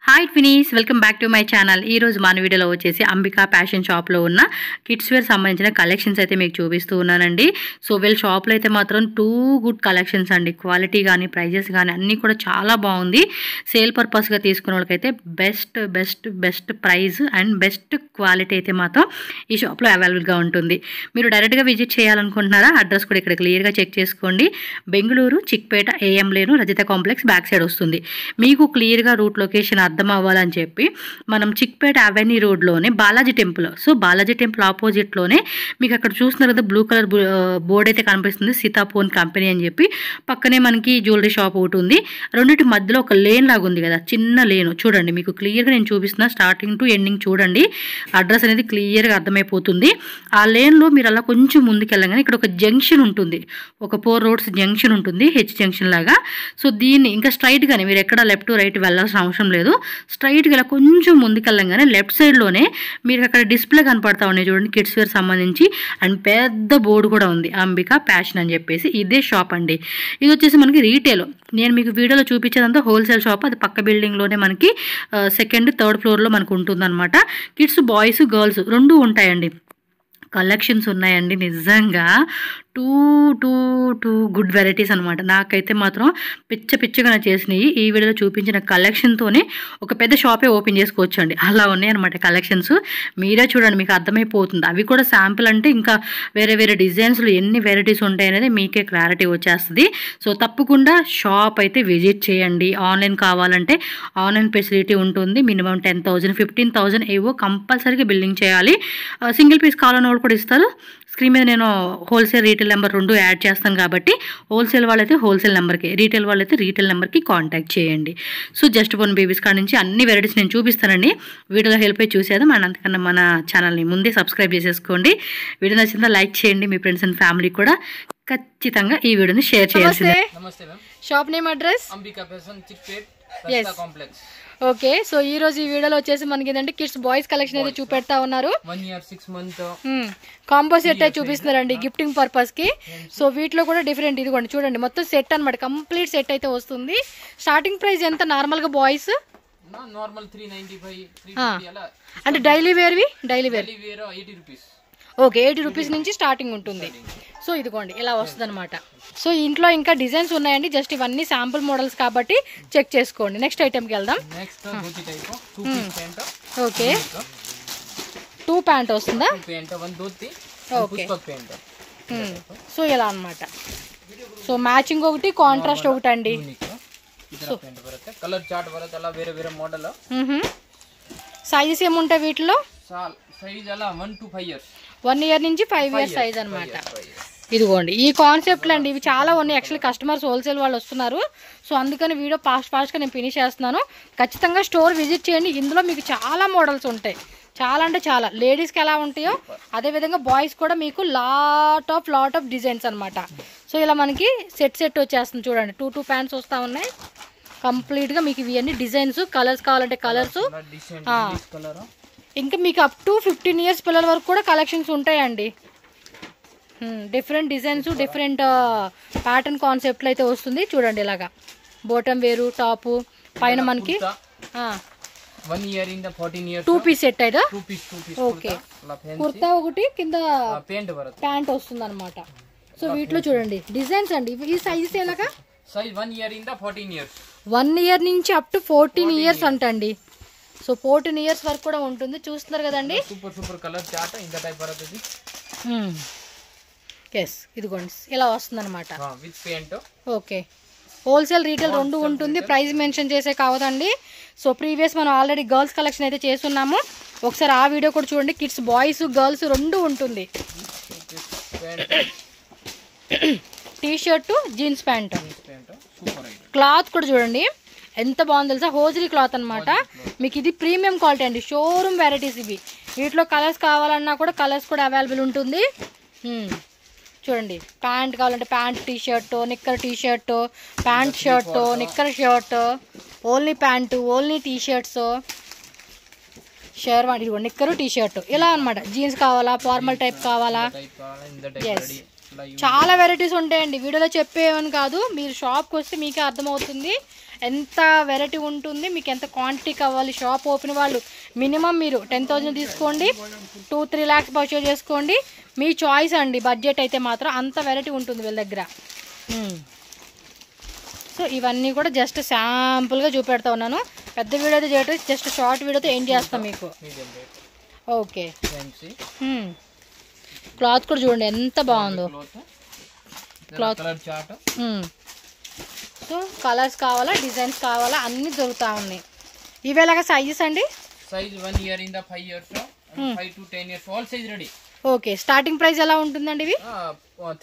Hi twinnies, welcome back to my channel. ఈరోజు మన వీడియోలో వచ్చేసి అంబికా ఫ్యాషన్ షాప్లో ఉన్న కిడ్స్ వేర్ సంబంధించిన కలెక్షన్స్ అయితే మీకు చూపిస్తూ ఉన్నానండి. సో వీళ్ళ షాప్లో అయితే మాత్రం టూ గుడ్ కలెక్షన్స్ అండి. క్వాలిటీ కానీ ప్రైజెస్ కానీ అన్నీ కూడా చాలా బాగుంది. సేల్ పర్పస్గా తీసుకున్న వాళ్ళకైతే best price and best quality అయితే మాత్రం ఈ షాప్లో అవైలబుల్గా ఉంటుంది. మీరు డైరెక్ట్గా విజిట్ చేయాలనుకుంటున్నారా? అడ్రస్ కూడా ఇక్కడ క్లియర్గా చెక్ చేసుకోండి. బెంగళూరు చిక్పేట ఏఎం లేను రజిత కాంప్లెక్స్ బ్యాక్ సైడ్ వస్తుంది. మీకు క్లియర్గా రూట్ లొకేషన్ అర్థం అవ్వాలని చెప్పి మనం చిక్పేట అవెన్యూ రోడ్లోనే Balaji temple, so Balaji temple ఆపోజిట్లోనే మీకు అక్కడ చూస్తున్నారు కదా బ్లూ కలర్ బోర్డ్ అయితే కనిపిస్తుంది, సీతాపోన్ కంపెనీ అని చెప్పి. పక్కనే మనకి జ్యువెలరీ షాప్ ఒకటి ఉంది. రెండింటి మధ్యలో ఒక లేన్ లాగా ఉంది కదా, చిన్న లేను. చూడండి మీకు క్లియర్గా నేను చూపిస్తున్నా, స్టార్టింగ్ టు ఎండింగ్ చూడండి. అడ్రస్ అనేది క్లియర్గా అర్థమైపోతుంది. ఆ లేన్లో మీరు అలా కొంచెం ముందుకెళ్ళగానే ఇక్కడ ఒక జంక్షన్ ఉంటుంది, ఒక 4 రోడ్స్ జంక్షన్ ఉంటుంది, హెచ్ జంక్షన్ లాగా. సో దీన్ని ఇంకా స్ట్రైట్గానే మీరు ఎక్కడ లెఫ్ట్ రైట్ వెళ్ళాల్సిన అవసరం లేదు. స్ట్రైట్గా ఇలా కొంచెం ముందుకెళ్ళంగానే లెఫ్ట్ సైడ్లోనే మీరు అక్కడ డిస్ప్లే కనపడతా ఉన్నాయి చూడండి, కిడ్స్ వేర్ సంబంధించి. అండ్ పెద్ద బోర్డు కూడా ఉంది, అంబికా ఫ్యాషన్ అని చెప్పేసి. ఇదే షాప్ అండి. ఇది వచ్చేసి మనకి రీటైల్. నేను మీకు వీడియోలో చూపించేదంతా హోల్సేల్ షాప్. అది పక్క బిల్డింగ్లోనే మనకి సెకండ్ థర్డ్ ఫ్లోర్లో మనకు ఉంటుందన్నమాట. కిడ్స్ బాయ్స్ గర్ల్స్ రెండు ఉంటాయండి. కలెక్షన్స్ ఉన్నాయండి నిజంగా. టూ గుడ్ వెరైటీస్ అనమాట. నాకైతే మాత్రం పిచ్చగా చేసినాయి. ఈ వీడియోలో చూపించిన కలెక్షన్తోనే ఒక పెద్ద షాపే ఓపెన్ చేసుకోవచ్చు అండి, అలా ఉన్నాయి అనమాట కలెక్షన్స్. మీరే చూడండి, మీకు అర్థమైపోతుంది. అవి కూడా శాంపుల్ అంటే ఇంకా వేరే డిజైన్స్లో ఎన్ని వెరైటీస్ ఉంటాయి అనేది మీకే క్లారిటీ వచ్చేస్తుంది. సో తప్పకుండా షాప్ అయితే విజిట్ చేయండి. ఆన్లైన్ కావాలంటే ఆన్లైన్ ఫెసిలిటీ ఉంటుంది. మినిమం 10,000 15,000 ఏవో కంపల్సరీగా బిల్లింగ్ చేయాలి. సింగిల్ పీస్ కావాలని వాళ్ళు కూడా ఇస్తారు. స్క్రీన్ మీద నేను హోల్సేల్ రీటైల్ నెంబర్ 2 యాడ్ చేస్తాను కాబట్టి హోల్సేల్ వాళ్ళైతే హోల్సేల్ నెంబర్కి, రీటైల్ వాళ్ళైతే రీటైల్ నెంబర్కి కాంటాక్ట్ చేయండి. సో జస్ట్ బోర్న్ బేబీస్ కాడ నుంచి అన్ని వెరైటీస్ నేను చూపిస్తానండి. వీడియోలో హెల్ప్ అయి చూసేద్దాం. అండ్ అంతకన్నా మన ఛానల్ని ముందే సబ్స్క్రైబ్ చేసేసుకోండి. వీడియో నచ్చిందా లైక్ చేయండి. మీ ఫ్రెండ్స్ అండ్ ఫ్యామిలీ కూడా ఖచ్చితంగా ఈ వీడియోని షేర్ చేయాల్సిందే. Shop name address Ambika fashion Chickpet Rajitha complex. Okay, so ఈ రోజు ఈ వీడియోలో వచ్చేసి మనకి ఏంటంటే కిడ్స్ బాయ్స్ కలెక్షన్ అయితే చూపెడతా ఉన్నారు. 1 year 6 months కాంబో సెట్ అయితే చూపిస్తున్నారండి గిఫ్టింగ్ పర్పస్ కి. సో వీటిలో కూడా డిఫరెంట్, ఇదిగోండి చూడండి మొత్తం సెట్ అనమాట, కంప్లీట్ సెట్ అయితే వస్తుంది. స్టార్టింగ్ ప్రైస్ ఎంత నార్మల్ గా బాయ్స్? నార్మల్ 395 350 అలా. అంటే daily wear 80 rupees. Okay, 80 rupees నుంచి స్టార్టింగ్ ఉంటుంది. సో ఇదిగోండి ఇలా వస్తుంది అనమాట. సో ఇంట్లో ఇంకా డిజైన్స్ ఉన్నాయండి, జస్ట్ ఇవన్నీ శాంపుల్ మోడల్స్ కాబట్టి చెక్ చేసుకోండి. నెక్స్ట్ ఐటమ్కి వెళ్దాం. Next dhoti type 2 piece pant. Okay, 2 pant వస్తుందా? 2 pant 1 dhoti. Okay, Pushpak pant. So ఇలా అన్నమాట. సో మ్యాచింగ్ ఒకటి, కాంట్రాస్ట్ ఒకటి అండి. ఇదర ప్యాంట్ బರುತ್ತೆ, కలర్ చార్ట్ బರುತ್ತೆ, అలా వేరే మోడల్. సైజెస్ ఏముంటాయి వీటిలో? సైజ్ అలా 1 to 5 years. 1 year నుంచి 5 years సైజ్ అనమాట. ఇదిగోండి ఈ కాన్సెప్ట్లు అండి, ఇవి చాలా ఉన్నాయి. యాక్చువల్లీ కస్టమర్స్ హోల్సేల్ వాళ్ళు వస్తున్నారు, సో అందుకని వీడియో ఫాస్ట్గా నేను ఫినిష్ చేస్తున్నాను. ఖచ్చితంగా స్టోర్ విజిట్ చేయండి. ఇందులో మీకు చాలా మోడల్స్ ఉంటాయి, చాలా అంటే చాలా. లేడీస్కి ఎలా ఉంటాయో అదేవిధంగా బాయ్స్ కూడా మీకు లాట్ ఆఫ్ డిజైన్స్ అనమాట. సో ఇలా మనకి సెట్ వచ్చేస్తుంది చూడండి. 2 ప్యాంట్స్ వస్తూ ఉన్నాయి కంప్లీట్గా. మీకు ఇవన్నీ డిజైన్స్, కలర్స్ కావాలంటే కలర్స్. ఇంకా మీకు అప్ టు 15 years పిల్లల వరకు కూడా కలెక్షన్స్ ఉంటాయండి. డిఫరెంట్ డిజైన్స్, డిఫరెంట్ ప్యాటర్న్ కాన్సెప్ట్లు అయితే వస్తుంది చూడండి. ఇలాగా బోటమ్ వేరు, టాపు పైన మనకి 1 year in the 14 years 2 piece set అయితే. 2 పీస్. ఓకే, కుర్తా ఒకటి కింద ప్యాంట్ వస్తుంది అనమాట. సో వీటిలో చూడండి డిజైన్స్ అండి. ఈ సైజెస్ ఎలాగా? Size 1 year in the 14 years. 1 year నుంచి అప్ టు 14 years అంటండి. సో 14 years వరకు కూడా ఉంటుంది. చూస్తున్నారు కదండి, సూపర్ కలర్ చార్ట్ ఇంత టైప్ వస్తుంది. ఎస్, ఇదిగోండి ఇలా వస్తుంది అనమాట with pant. Okay, wholesale retail రెండు ఉంటుంది. ప్రైస్ మెన్షన్ చేసే కావదండి. సో ప్రీవియస్ మనం ఆల్రెడీ గర్ల్స్ కలెక్షన్ అయితే చేస్తున్నాము, ఒకసారి ఆ వీడియో కూడా చూడండి. కిడ్స్ బాయ్స్ గర్ల్స్ రెండు ఉంటుంది. T shirt, jeans pant. Cloth కూడా చూడండి ఎంత బాగుంది తెలుసా, హోజరీ క్లాత్ అనమాట. మీకు ఇది ప్రీమియం క్వాలిటీ అండి, షోరూమ్ వెరైటీస్ ఇవి. వీటిలో కలర్స్ కావాలన్నా కూడా కలర్స్ కూడా అవైలబుల్ ఉంటుంది. చూడండి, ప్యాంట్ కావాలంటే pant, T shirt, knicker T shirt, pant shirt, knicker shirt, only pant, only T shirts, sherwani, ఇదిగో నిక్కరు టీ షర్ట్ ఇలా అనమాట. జీన్స్ కావాలా, ఫార్మల్ టైప్ కావాలా, ఎస్ చాలా వెరైటీస్ ఉంటాయండి. వీడియోలో చెప్పేవని కాదు, మీరు షాప్కి వస్తే మీకే అర్థమవుతుంది. ఎంత వెరైటీ ఉంటుంది, మీకు ఎంత క్వాంటిటీ కావాలి. షాప్ ఓపెన్ వాళ్ళు మినిమం మీరు 10,000 తీసుకోండి, 2-3 lakhs పర్చేజ్ చేసుకోండి, మీ చాయిస్ అండి. బడ్జెట్ అయితే మాత్రం అంత వెరైటీ ఉంటుంది వీళ్ళ దగ్గర. సో ఇవన్నీ కూడా జస్ట్ శాంపుల్గా చూపెడతా ఉన్నాను. పెద్ద వీడియో అయితే చేయటం, జస్ట్ షార్ట్ వీడియోతో ఎండ్ చేస్తాం మీకు. ఓకే, క్లాత్ కూడా చూడండి ఎంత బాగుందో. క్లాత్ సో కలర్స్ కావాలా, డిజైన్స్ కావాలా, అన్ని దొరుకుతా ఉన్నాయి. ఇవి ఎలాగా సైజెస్ అండి? Size 1 year in the 5 years 5 to 10 years all size ready. Okay, starting price ఎలా ఉంటుందండి? ఇవి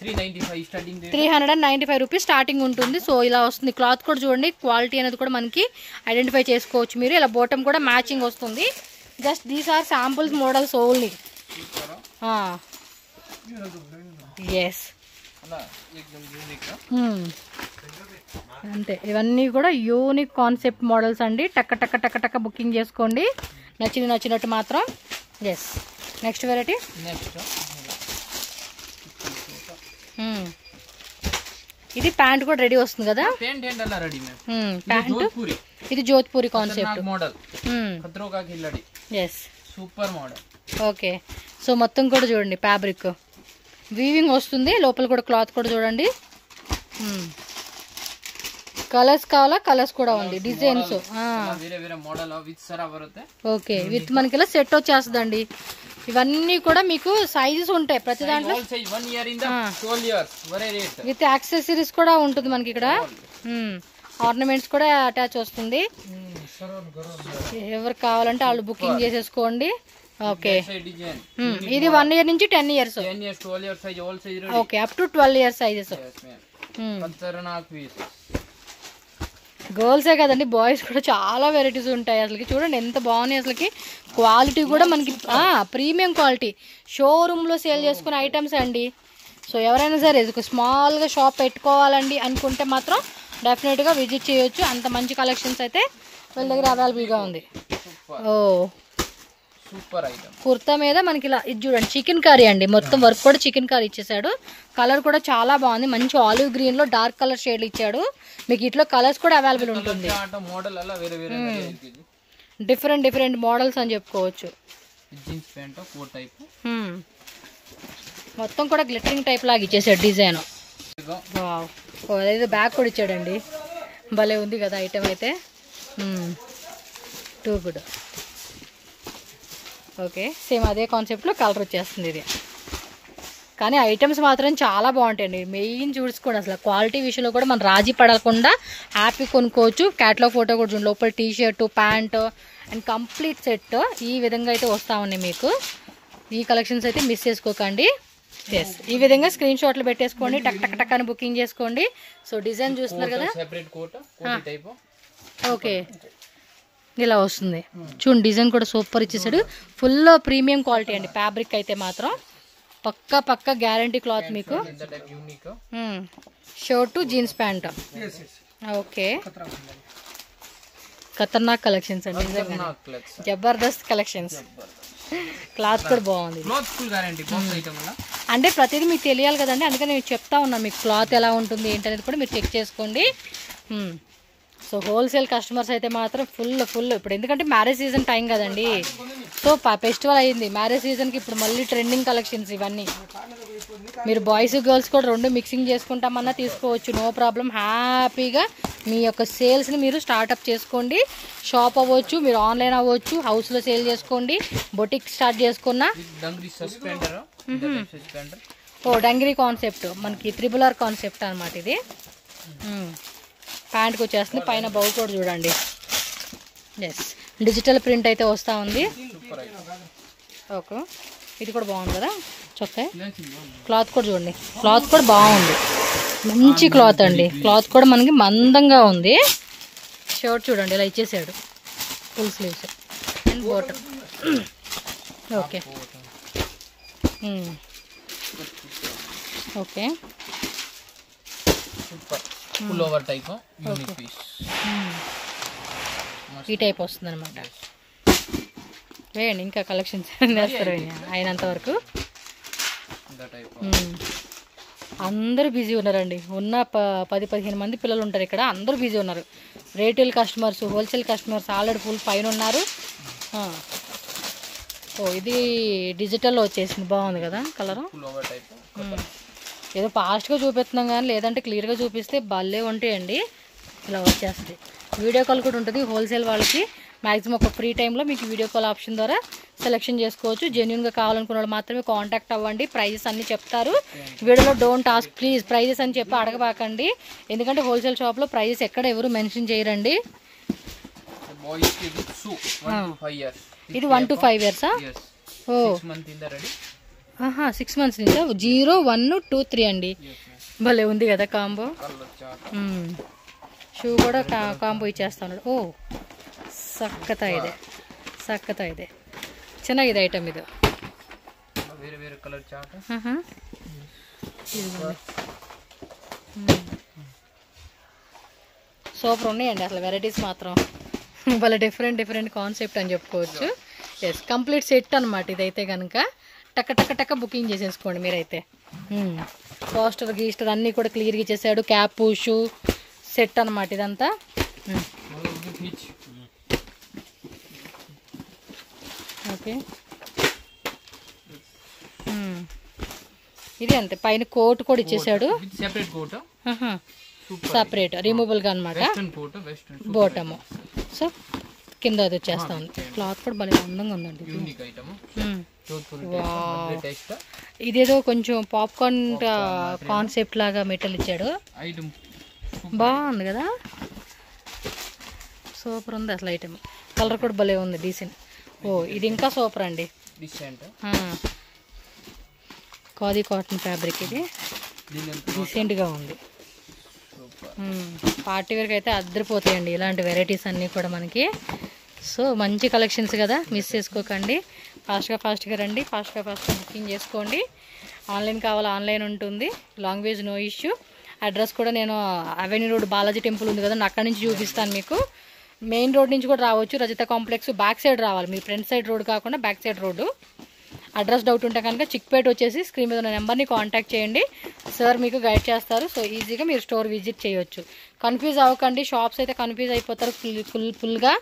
395 స్టార్టింగ్, 395 రూపీస్ స్టార్టింగ్ ఉంటుంది. సో ఇలా వస్తుంది. క్లాత్ కూడా చూడండి, క్వాలిటీ అనేది కూడా మనకి ఐడెంటిఫై చేసుకోవచ్చు మీరు. ఇలా బాటమ్ కూడా మ్యాచింగ్ వస్తుంది. Just these are samples models only. Yes, అంతే. ఇవన్నీ కూడా యూనిక్ కాన్సెప్ట్ మోడల్స్ అండి. టక్క టక్క టక్క టక్క బుకింగ్ చేసుకోండి నచ్చినట్టు మాత్రం. Yes, next variety. ఇది ప్యాంట్ కూడా రెడీ వస్తుంది కదా? ప్యాంట్ ఇది Jodhpuri concept model. Yes, super model. Okay, so మొత్తం కూడా చూడండి ఫ్యాబ్రిక్ వీవింగ్ వస్తుంది. లోపల కూడా క్లాత్ కూడా చూడండి. కలర్స్ కావాలా, కలర్స్ కూడా ఉంది. డిజైన్స్ ఓకే, విత్ మనకి ఇలా సెట్ వచ్చేస్తుందండి. ఇవన్నీ కూడా మీకు సైజెస్ ఉంటాయి ప్రతి దాంట్లో. విత్ యాక్సెసరీస్ కూడా ఉంటుంది మనకి ఇక్కడ. ఆర్నమెంట్స్ కూడా అటాచ్ వస్తుంది. ఎవరు కావాలంటే వాళ్ళు బుకింగ్ చేసేసుకోండి. ఓకే, ఇది 1 year నుంచి 10 years. Okay, up to 12 years sizes. గర్ల్సే కదండి, బాయ్స్ కూడా చాలా వెరైటీస్ ఉంటాయి. అసలుకి చూడండి ఎంత బాగున్నాయి. అసలుకి క్వాలిటీ కూడా మనకి ప్రీమియం క్వాలిటీ. షోరూంలో సేల్ చేసుకునే ఐటమ్స్ అండి. సో ఎవరైనా సరే స్మాల్గా షాప్ పెట్టుకోవాలండి అనుకుంటే మాత్రం డెఫినెట్గా విజిట్ చేయొచ్చు. అంత మంచి కలెక్షన్స్ అయితే వీళ్ళ దగ్గర అవైలబుల్గా ఉంది. ఓ, సూపర్ ఐటమ్. కుర్తా మీద మనకి ఇలా ఇది చూడండి, చికెన్ కర్రీ అండి. మొత్తం వర్క్ కూడా చికెన్ కర్రీ ఇచ్చేసాడు. కలర్ కూడా చాలా బాగుంది. మంచి ఆలివ్ గ్రీన్ లో డార్క్ కలర్ షేడ్ ఇచ్చాడు. మీకు ఇట్లా కలర్స్ కూడా అవైలబుల్ ఉంటుంది. డిఫరెంట్ మోడల్స్ అని చెప్పుకోవచ్చు. మొత్తం కూడా గ్లిటరింగ్ టైప్ లాగా ఇచ్చేసాడు డిజైన్. అదేదో బ్యాగ్ కూడా ఇచ్చాడండి. భలే ఉంది కదా ఐటమ్ అయితే. Too good. ఓకే, సేమ్ అదే కాన్సెప్ట్లో కలర్ వచ్చేస్తుంది ఇది. కానీ ఐటమ్స్ మాత్రం చాలా బాగుంటాయండి. మెయిన్ చూసుకోండి, అసలు క్వాలిటీ విషయంలో కూడా మనం రాజీ పడకుండా హ్యాపీ కొనుక్కోవచ్చు. క్యాటలాగ్ ఫోటో కూడా చూడండి. లోపల tea shirt, pant and complete set ఈ విధంగా అయితే వస్తూ ఉన్నాయి మీకు. ఈ కలెక్షన్స్ అయితే మిస్ చేసుకోకండి. ఎస్, ఈ విధంగా స్క్రీన్ షాట్లు పెట్టేసుకోండి, టక్ టక్ టక్ అని బుకింగ్ చేసుకోండి. సో డిజైన్ చూస్తున్నారు కదా. ఓకే, ఇలా వస్తుంది చూడండి. డిజైన్ కూడా సూపర్ ఇచ్చేసాడు. ఫుల్ ప్రీమియం క్వాలిటీ అండి. ఫ్యాబ్రిక్ అయితే మాత్రం పక్కా గ్యారంటీ క్లాత్ మీకు. Shirt, jeans pant. ఓకే, ఖతర్నాక్ కలెక్షన్స్ అండి. జబర్దస్త్ కలెక్షన్స్. క్లాత్ కూడా బాగుంది. అంటే ప్రతిదీ మీకు తెలియాలి కదండి, అందుకని నేను చెప్తా ఉన్నా మీకు క్లాత్ ఎలా ఉంటుంది ఏంటనేది కూడా మీరు చెక్ చేసుకోండి. సో హోల్సేల్ కస్టమర్స్ అయితే మాత్రం ఫుల్ ఇప్పుడు ఎందుకంటే మ్యారేజ్ సీజన్ టైం కదండి. సో ఫెస్టివల్ అయ్యింది, మ్యారేజ్ సీజన్కి ఇప్పుడు మళ్ళీ ట్రెండింగ్ కలెక్షన్స్ ఇవన్నీ. మీరు బాయ్స్ గర్ల్స్ కూడా రెండు మిక్సింగ్ చేసుకుంటామన్నా తీసుకోవచ్చు, నో ప్రాబ్లం. హ్యాపీగా మీ యొక్క సేల్స్ని మీరు స్టార్ట్అప్ చేసుకోండి. షాప్ అవ్వచ్చు, మీరు ఆన్లైన్ అవ్వచ్చు, హౌస్లో సేల్ చేసుకోండి, బొటిక్ స్టార్ట్ చేసుకున్నా. ఓ, డంగిరీ కాన్సెప్ట్ మనకి త్రిబుల్ ఆర్ కాన్సెప్ట్ అనమాట ఇది. ప్యాంట్కి వచ్చేస్తుంది. పైన బౌ కూడా చూడండి. ఎస్, డిజిటల్ ప్రింట్ అయితే వస్తూ ఉంది. ఓకే, ఇది కూడా బాగుంది కదా చొక్కా. క్లాత్ కూడా చూడండి, క్లాత్ కూడా బాగుంది. మంచి క్లాత్ అండి. క్లాత్ కూడా మనకి మందంగా ఉంది. షర్ట్ చూడండి ఇలా ఇచ్చేసాడు, full sleeves and bottom. Okay okay, full over type unique piece. ఈ టైప్ వస్తుంది అనమాట. వేయండి ఇంకా కలెక్షన్స్ వేస్తారు అయినంత వరకు. అందరూ బిజీ ఉన్నారండి. ఉన్న 10-15 మంది పిల్లలు ఉంటారు ఇక్కడ. అందరూ బిజీ ఉన్నారు. Retail customers, wholesale customers already full పైన ఉన్నారు. ఓ ఇది డిజిటల్లో వచ్చేసింది, బాగుంది కదా కలరు. ఏదో ఫాస్ట్గా చూపిస్తున్నాం కానీ లేదంటే క్లియర్గా చూపిస్తే భలే ఉంటాయండి. ఇలా వచ్చేస్తుంది. వీడియో కాల్ కూడా ఉంటుంది హోల్సేల్ వాళ్ళకి. మ్యాక్సిమం ఒక ఫ్రీ టైంలో మీకు వీడియో కాల్ ఆప్షన్ ద్వారా సెలెక్షన్ చేసుకోవచ్చు. జెన్యున్గా కావాలనుకున్న వాళ్ళు మాత్రమే కాంటాక్ట్ అవ్వండి. ప్రైజెస్ అన్నీ చెప్తారు వీడియోలో. డోంట్ ఆస్క్ ప్లీజ్ ప్రైజెస్ అని చెప్పి అడగబాకండి. ఎందుకంటే హోల్సేల్ షాప్లో ప్రైజెస్ ఎక్కడ ఎవరు మెన్షన్ చేయరండి. ఇది 1 to 5 ఇయర్సా? ఓ 6 months నుంచా? 0, 1, 2, 3 అండి. భలే ఉంది కదా కాంబో. షూ కూడా కాంబో ఇచ్చేస్తాను. ఓ సక్కత ಇದೆ, సక్కత ಇದೆ, ಚೆನ್ನಾಗಿದೆ ఐటమ్ ఇది. సూపర్ ఉన్నాయండి అసలు వెరైటీస్ మాత్రం. భలే డిఫరెంట్ కాన్సెప్ట్ అని చెప్పుకోవచ్చు. ఎస్ కంప్లీట్ సెట్ అనమాట ఇదైతే కనుక. టక్క బుకింగ్ చేసేసుకోండి మీరైతే. పోస్టర్ గీస్టర్ అన్నీ కూడా క్లియర్గా ఇచ్చేసాడు. క్యాప్ షూ సెట్ అనమాట ఇదంతా. ఓకే ఇది అంతే. పైన కోట్ కూడా ఇచ్చేసాడు, సపరేట్ రిమూవబుల్గా అనమాట. బోటము సో కింద అది వచ్చేస్తా ఉంది. క్లాత్ కూడా భలే అందంగా ఉందండి. ఇదేదో కొంచెం పాప్కార్న్ కాన్సెప్ట్ లాగా మెటల్ ఇచ్చాడు, బాగుంది కదా. సూపర్ ఉంది అసలు ఐటమ్. కలర్ కూడా భలే ఉంది, డీసెంట్. ఓ ఇది ఇంకా సూపర్ అండి. ఖాదీ కాటన్ ఫ్యాబ్రిక్ ఇది డీసెంట్గా ఉంది. పార్టీ వేర్కి అయితే అద్దరిపోతాయండి ఇలాంటి వెరైటీస్ అన్నీ కూడా మనకి. సో మంచి కలెక్షన్స్ కదా, మిస్ చేసుకోకండి. ఫాస్ట్గా రండి, ఫాస్ట్గా బుకింగ్ చేసుకోండి. ఆన్లైన్ కావాలా ఆన్లైన్ ఉంటుంది, లాంగ్వేజ్ నో ఇష్యూ. అడ్రస్ కూడా నేను అవెన్యూ రోడ్ బాలాజీ టెంపుల్ ఉంది కదా, అక్కడి నుంచి చూపిస్తాను మీకు. మెయిన్ రోడ్ నుంచి కూడా రావచ్చు, రజిత కాంప్లెక్స్ బ్యాక్ సైడ్ రావాలి మీరు. ఫ్రంట్ సైడ్ రోడ్ కాకుండా back side road. Address doubt ఉంటే కనుక చిక్పేట వచ్చేసి స్క్రీన్ మీద ఉన్న నెంబర్ని కాంటాక్ట్ చేయండి, సార్ మీకు గైడ్ చేస్తారు. సో ఈజీగా మీరు స్టోర్ విజిట్ చేయొచ్చు. కన్ఫ్యూజ్ అవ్వకండి, షాప్స్ అయితే కన్ఫ్యూజ్ అయిపోతారు ఫుల్గా.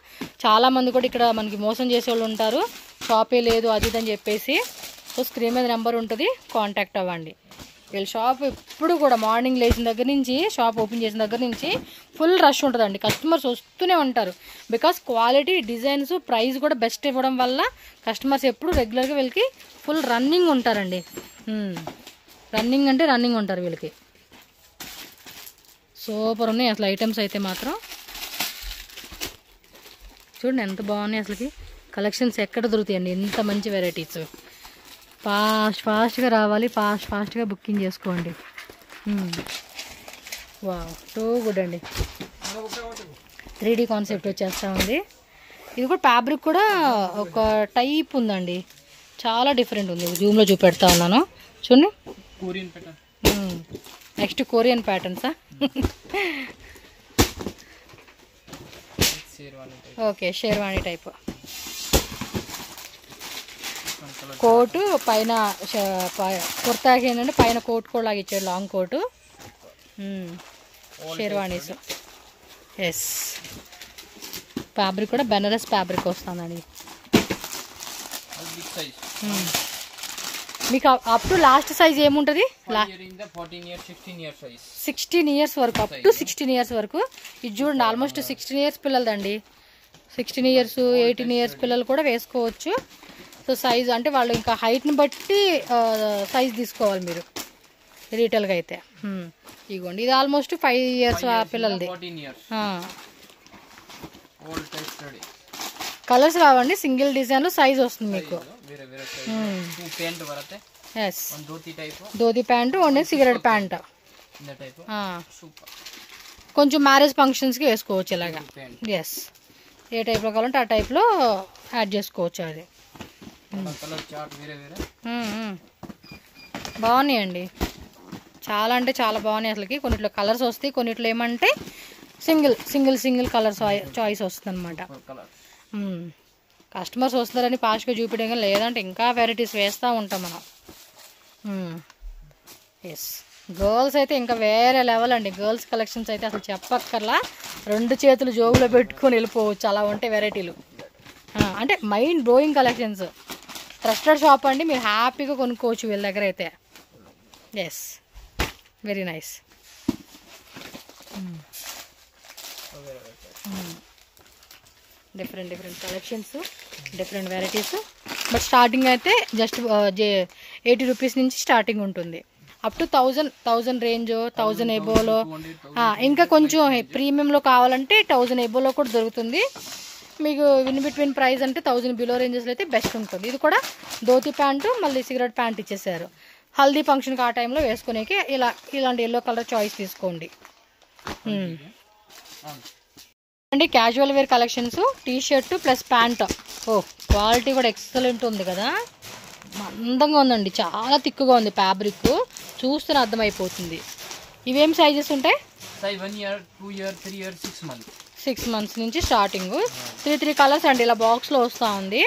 చాలామంది కూడా ఇక్కడ మనకి మోసం చేసే వాళ్ళు ఉంటారు, షాపే లేదు అది ఇది అని చెప్పేసి. సో స్క్రీన్ మీద నెంబర్ ఉంటుంది, కాంటాక్ట్ అవ్వండి. వీళ్ళ షాప్ ఎప్పుడు కూడా మార్నింగ్ లేచిన దగ్గర నుంచి, షాప్ ఓపెన్ చేసిన దగ్గర నుంచి ఫుల్ రష్ ఉంటుందండి. కస్టమర్స్ వస్తూనే ఉంటారు. బికాస్ క్వాలిటీ, డిజైన్స్, ప్రైస్ కూడా బెస్ట్ ఇవ్వడం వల్ల కస్టమర్స్ ఎప్పుడు రెగ్యులర్గా వీళ్ళకి ఫుల్ రన్నింగ్ ఉంటారండి. రన్నింగ్ అంటే రన్నింగ్ ఉంటారు వీళ్ళకి. సూపర్ ఉన్నాయి అసలు ఐటమ్స్ అయితే మాత్రం. చూడండి ఎంత బాగున్నాయి అసలుకి. కలెక్షన్స్ ఎక్కడ దొరుకుతాయండి ఇంత మంచి వెరైటీస్. ఫాస్ట్గా రావాలి, ఫాస్ట్గా బుకింగ్ చేసుకోండి. వావ్ టూ గుడ్ అండి. 3D కాన్సెప్ట్ వచ్చేస్తూ ఉంది. ఇది కూడా ఫ్యాబ్రిక్ కూడా ఒక టైప్ ఉందండి, చాలా డిఫరెంట్ ఉంది. జూమ్లో చూపెడతా ఉన్నాను చూడండి. నెక్స్ట్ కొరియన్ ప్యాటర్న్సా? Okay sherwani type. కోటు పైన కుర్తాకి ఏంటంటే పైన కోట్ కూడా లాగా ఇచ్చాడు, long coat. Sherwanis. Yes fabric కూడా బెనారస్ ఫ్యాబ్రిక్ వస్తుందండి. మీకు అప్ టు లాస్ట్ సైజ్ ఏముంటుంది? 16 ఇయర్స్ వరకు, అప్ టు 16 ఇయర్స్ వరకు. ఇది చూడండి ఆల్మోస్ట్ 16 ఇయర్స్ పిల్లలదండి. 16 ఇయర్స్ 18 ఇయర్స్ పిల్లలు కూడా వేసుకోవచ్చు. సో సైజ్ అంటే వాళ్ళు ఇంకా హైట్ని బట్టి సైజ్ తీసుకోవాలి మీరు రీటైల్గా అయితే. ఇదిగోండి ఇది ఆల్మోస్ట్ 5 ఇయర్స్ పిల్లలది. కలర్స్ రావండి, సింగిల్ డిజైన్లో సైజ్ వస్తుంది మీకు. Yes dhoti pant, only cigarette pant. కొంచెం మ్యారేజ్ ఫంక్షన్స్కి వేసుకోవచ్చు ఇలాగా. ఎస్ ఏ టైప్లో కావాలంటే ఆ టైప్లో యాడ్ చేసుకోవచ్చు. అది బాగున్నాయండి, చాలా అంటే చాలా బాగున్నాయి అసలుకి. కొన్నిట్లో కలర్స్ వస్తాయి, కొన్నిట్లో ఏమంటే సింగిల్ కలర్ చాయిస్ వస్తుంది అనమాట. కస్టమర్స్ వస్తారని ఫాస్ట్గా చూపించడం, లేదంటే ఇంకా వెరైటీస్ వేస్తూ ఉంటాం మనం. ఎస్ గర్ల్స్ అయితే ఇంకా వేరే లెవెల్ అండి. గర్ల్స్ కలెక్షన్స్ అయితే అసలు చెప్పక్కర్లా, 2 చేతులు జోబులో పెట్టుకొని వెళ్ళిపోవచ్చు, అలా ఉంటాయి వెరైటీలు. అంటే mind blowing collections. Trusted shop అండి, మీరు హ్యాపీగా కొనుక్కోవచ్చు వీళ్ళ దగ్గర అయితే. Yes, very nice. Different collections, different varieties. But starting అయితే జస్ట్ 80 రూపీస్ నుంచి స్టార్టింగ్ ఉంటుంది. అప్ టు 1000 రేంజ్, 1000 ఎబోలో, ఇంకా కొంచెం ప్రీమియంలో కావాలంటే 1000 ఎబోలో కూడా దొరుకుతుంది మీకు. ఇన్ బిట్వీన్ ప్రైస్ అంటే 1000 బిలో రేంజెస్లో అయితే బెస్ట్ ఉంటుంది. ఇది కూడా ధోతి ప్యాంటు, మళ్ళీ సిగరెట్ ప్యాంట్ ఇచ్చేసారు. హల్దీ ఫంక్షన్కి ఆ టైంలో వేసుకునేకి ఇలాంటి ఎల్లో కలర్ చాయిస్ తీసుకోండి అండి. Casual wear collections, T shirt plus pant. Quality కూడా ఎక్సలెంట్ ఉంది కదా, అందంగా ఉందండి, చాలా తిక్కుగా ఉంది ఫ్యాబ్రిక్, చూస్తేనే అర్థమైపోతుంది. ఇవేం సైజెస్ ఉంటాయి? 1 year, 2 year, 3 year, 6 months. 6 months నుంచి స్టార్టింగ్. 3 కలర్స్ అండి, ఇలా బాక్స్లో వస్తూ ఉంది.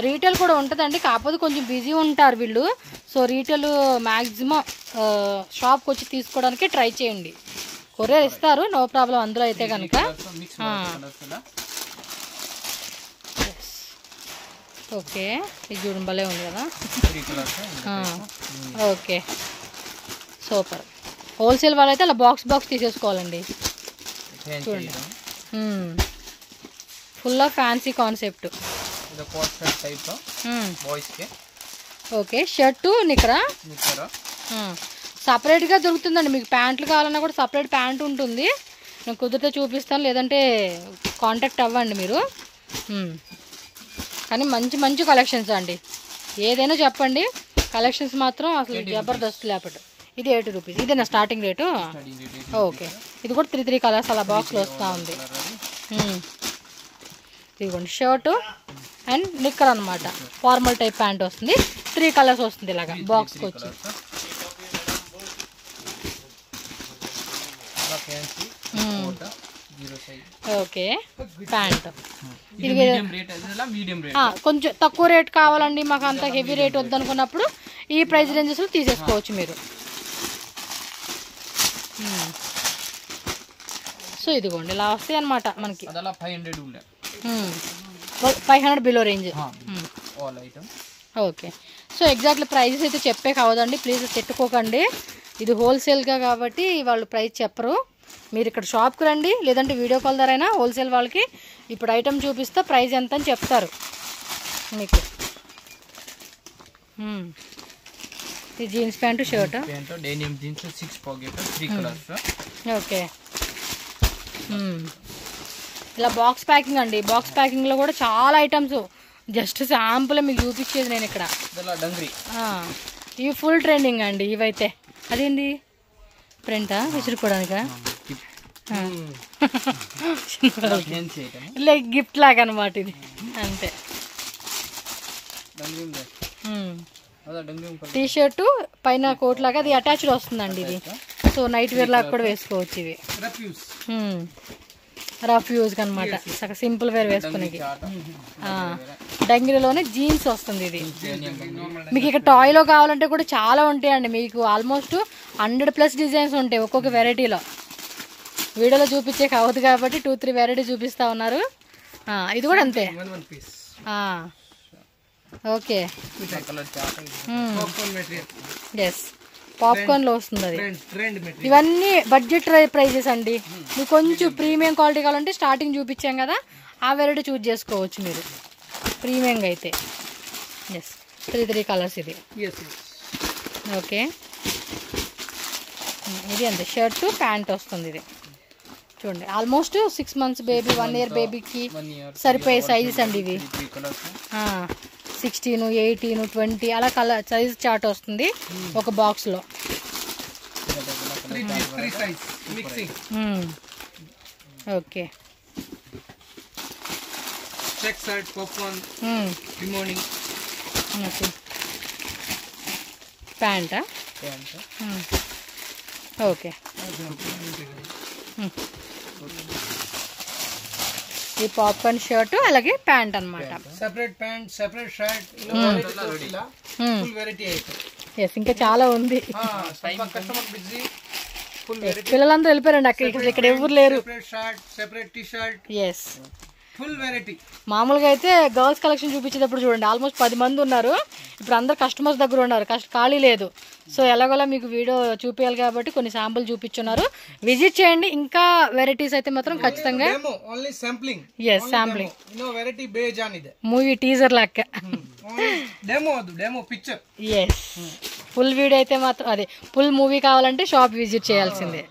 రీటైల్ కూడా ఉంటుందండి, కాకపోతే కొంచెం బిజీ ఉంటారు వీళ్ళు. సో రీటైల్ మ్యాక్సిమం షాప్కి వచ్చి తీసుకోవడానికి ట్రై చేయండి. కొరియర్ ఇస్తారు, నో ప్రాబ్లం అందులో అయితే కనుక. ఓకే, ఇది చూడండి భలే ఉంది కదా. Okay, super. హోల్సేల్ వాళ్ళైతే అలా బాక్స్ తీసేసుకోవాలండి. చూడండి, full of fancy concept. Okay, shirt నిక్కరా సపరేట్గా దొరుకుతుందండి. మీకు ప్యాంట్లు కావాలన్నా కూడా సపరేట్ ప్యాంట్ ఉంటుంది. నేను కుదిరితే చూపిస్తాను, లేదంటే కాంటాక్ట్ అవ్వండి మీరు. కానీ మంచి కలెక్షన్స్ అండి, ఏదైనా చెప్పండి. కలెక్షన్స్ మాత్రం అసలు జబర్దస్త్ లేపట్టు. ఇది 80 రూపీస్, ఇదేనా స్టార్టింగ్ రేటు? ఓకే, ఇది కూడా 3 కలర్స్ అలా బాక్స్లో వస్తూ ఉంది. ఇదిగోండి షర్టు అండ్ నిక్కర్ అనమాట, ఫార్మల్ టైప్ ప్యాంట్ వస్తుంది. 3 కలర్స్ వస్తుంది ఇలాగా బాక్స్కి వచ్చి. ఓకే, ప్యాంట్ కొంచెం తక్కువ రేట్ కావాలండి, మాకు అంత హెవీ రేట్ వద్దనుకున్నప్పుడు ఈ ప్రైస్ రేంజెస్లో తీసేసుకోవచ్చు మీరు. సో ఇదిగోండి ఇలా వస్తాయి అనమాట మనకి. 500 below range. Okay, so exactly prices అయితే చెప్పే కావదండి, ప్లీజ్ పెట్టుకోకండి. ఇది హోల్సేల్గా కాబట్టి వాళ్ళు ప్రైస్ చెప్పరు. మీరు ఇక్కడ షాప్కి రండి, లేదంటే వీడియో కాల్ ద్వారా అయినా హోల్సేల్ వాళ్ళకి ఇప్పుడు ఐటమ్ చూపిస్తే ప్రైస్ ఎంత అని చెప్తారు మీకు. ఇది జీన్స్ ప్యాంటు షర్ట్. ఓకే, ఇలా బాక్స్ ప్యాకింగ్ అండి. బాక్స్ ప్యాకింగ్లో కూడా చాలా ఐటమ్స్, జస్ట్ శాంపుల్ మీకు చూపించేది నేను ఇక్కడ. ఇవి ఫుల్ ట్రెండింగ్ అండి ఇవైతే. అదేంటి ప్రింటా విసురుకోవడానికా? లైక్ గిఫ్ట్ లాగా అనమాట ఇది, అంతే. టీ షర్టు పైన కోట్ లాగా అది అటాచ్డ్ వస్తుందండి ఇది. సో నైట్ వేర్ లాగా కూడా వేసుకోవచ్చు ఇవి. రఫ్ యూజ్ అనమాట, సింపుల్ వేర్ వేసుకునేది. డంగిలోనే జీన్స్ వస్తుంది ఇది. మీకు ఇక్కడ టాయ్లో కావాలంటే కూడా చాలా ఉంటాయండి, మీకు ఆల్మోస్ట్ 100+ డిజైన్స్ ఉంటాయి ఒక్కొక్క వెరైటీలో. వీడియోలో చూపించే కావద్దు కాబట్టి 2-3 వెరైటీ చూపిస్తా ఉన్నారు. ఇది కూడా అంతే. ఓకే, ఎస్, పాప్కార్న్లో వస్తుంది అది. ఇవన్నీ బడ్జెట్ ప్రైజెస్ అండి. మీకు కొంచెం ప్రీమియం క్వాలిటీ కావాలంటే స్టార్టింగ్ చూపించాం కదా, ఆ వెరైటీ చూజ్ చేసుకోవచ్చు మీరు ప్రీమియంగా అయితే. ఎస్, 3 కలర్స్ ఇది. ఓకే, ఇది అంతే, షర్టు ప్యాంట్ వస్తుంది ఇది. చూడండి ఆల్మోస్ట్ 6 months బేబీ, 1 year బేబీకి సరిపోయే సైజెస్ అండి ఇవి. 16, 18, 20 అలా కలర్ సైజ్ చార్ట్ వస్తుంది ఒక బాక్స్లో. ఓకే, ప్యాంటా? ఓకే, ఈ పాప్కార్న్ షర్ట్ అలాగే ప్యాంట్ అన్నమాట. Separate pant, separate shirt, full variety item. Yes ఇంకా చాలా ఉంది. కస్టమర్ బిజీ ఫుల్ పిల్లలందరూ వెళ్ళిపోయారండి ఇక్కడ ఎవరు లేరు. Shirt separate T shirt yes full variety. మామూలుగా అయితే గర్ల్స్ కలెక్షన్ చూపించేటప్పుడు చూడండి ఆల్మోస్ట్ 10 మంది ఉన్నారు. ఇప్పుడు అందరు కస్టమర్స్ దగ్గర ఉన్నారు, ఖాళీ లేదు. సో ఎలాగోలా మీకు వీడియో చూపించాలి కాబట్టి కొన్ని శాంపుల్ చూపించున్నారు. విజిట్ చేయండి. ఇంకా వెరైటీస్ అయితే మాత్రం ఖచ్చితంగా only sampling. Yes sampling. Variety బేజాన్ ಇದೆ. మూవీ టీజర్ లాక్క డెమో అది demo picture. Yes full video అయితే మాత్రం అదే ఫుల్ మూవీ కావాలంటే షాప్ విజిట్ చేయాల్సిందే.